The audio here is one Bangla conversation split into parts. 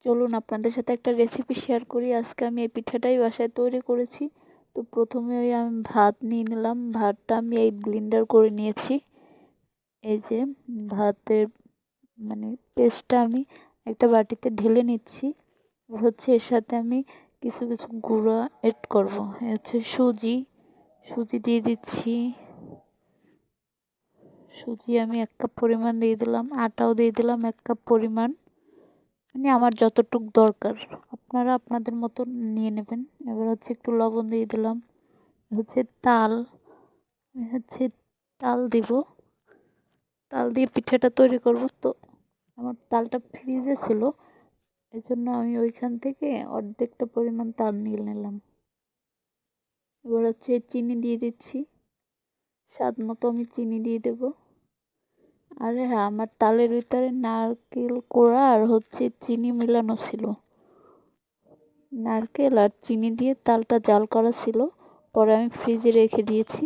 চলুন আপনাদের সাথে একটা রেসিপি শেয়ার করি। আজকে আমি এই পিঠাটাই বাসায় তৈরি করেছি। তো প্রথমে আমি ভাত নিয়ে নিলাম। ভাতটা আমি এই ব্লেন্ডার করে নিয়েছি। এই যে ভাতের মানে পেস্টটা আমি একটা বাটিতে ঢেলে নিচ্ছি। এর সাথে আমি কিছু কিছু গুঁড়া এড করব। হচ্ছে সুজি, সুজি দিয়ে দিচ্ছি। সুজি আমি 1 কাপ পরিমাণ দিয়ে দিলাম। আটাও দিয়ে দিলাম 1 কাপ পরিমাণ। মানে আমার যতটুক দরকার আপনারা আপনাদের মতো নিয়ে নেবেন। এবার একটু লবণ দিয়ে দিলাম। তাল, হচ্ছে তাল দিব। তাল দিয়ে পিঠাটা তৈরি করব। তো আমার তালটা ফ্রিজে ছিল, এজন্য আমি ওইখান থেকে অর্ধেকটা পরিমাণ তাল নিয়ে নিলাম। এবার চিনি দিয়ে দিচ্ছি। স্বাদ মতো আমি চিনি দিয়ে দেব। আর হ্যাঁ, আমার তালের ভিতরে নারকেল কোড়া আর চিনি মিলানো ছিল। নারকেল আর চিনি দিয়ে তালটা জাল করা ছিল, পরে আমি ফ্রিজে রেখে দিয়েছি।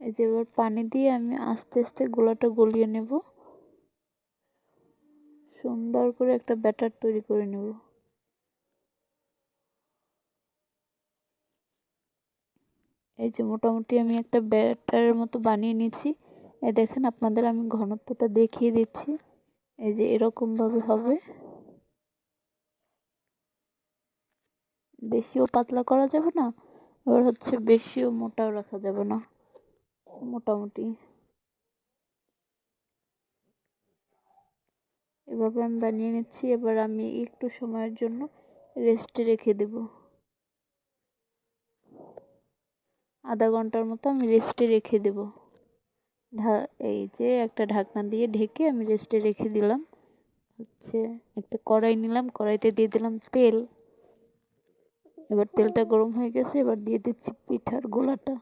এই যে এবার পানি দিয়ে আমি আস্তে আস্তে গোলাটা গলিয়ে নেব। সুন্দর করে একটা ব্যাটার তৈরি করে নেব। এই যে মোটামুটি আমি একটা ব্যাটারের মতো বানিয়ে নিয়েছি। এই দেখেন, আপনাদের আমি ঘনত্বটা দেখিয়ে দিচ্ছি। এই যে এরকম ভাবে হবে। বেশিও পাতলা করা যাবে না, আবার বেশিও মোটাও রাখা যাবে না, মোটামুটি এভাবে আমি বানিয়ে নিচ্ছি। এবার আমি একটু সময়ের জন্য রেস্টে রেখে দেব। আধা ঘন্টার মতো আমি রেস্টে রেখে দেব। এই যে একটা ঢাকনা দিয়ে ঢেকে আমি রেস্টে রেখে দিলাম। একটা কড়াই নিলাম, কড়াইতে দিয়ে দিলাম তেল। এবার তেলটা গরম হয়ে গেছে, এবার দিয়ে দিচ্ছি পিঠার গোলাটা।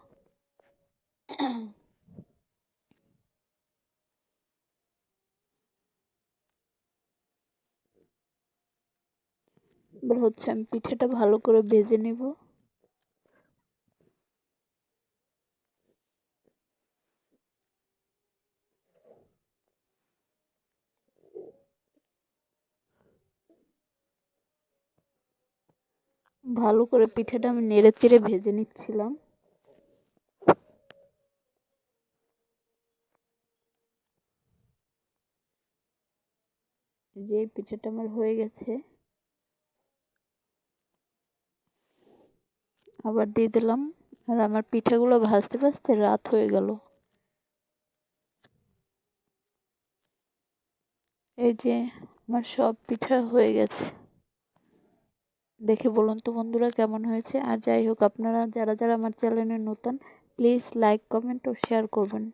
এবার আমি পিঠাটা ভালো করে ভেজে নেব। ভালো করে পিঠাটা আমি নেড়ে চেড়ে ভেজে নিচ্ছিলাম। যে পিঠাটা আমার হয়ে গেছে, আবার দিয়ে দিলাম। আর আমার পিঠাগুলো ভাজতে ভাজতে রাত হয়ে গেল। এই যে আমার সব পিঠা হয়ে গেছে। দেখে বলুন তো বন্ধুরা কেমন হয়েছে। আর যাই হোক, আপনারা যারা যারা আমার চ্যানেলে নতুন, প্লিজ লাইক, কমেন্ট ও শেয়ার করবেন।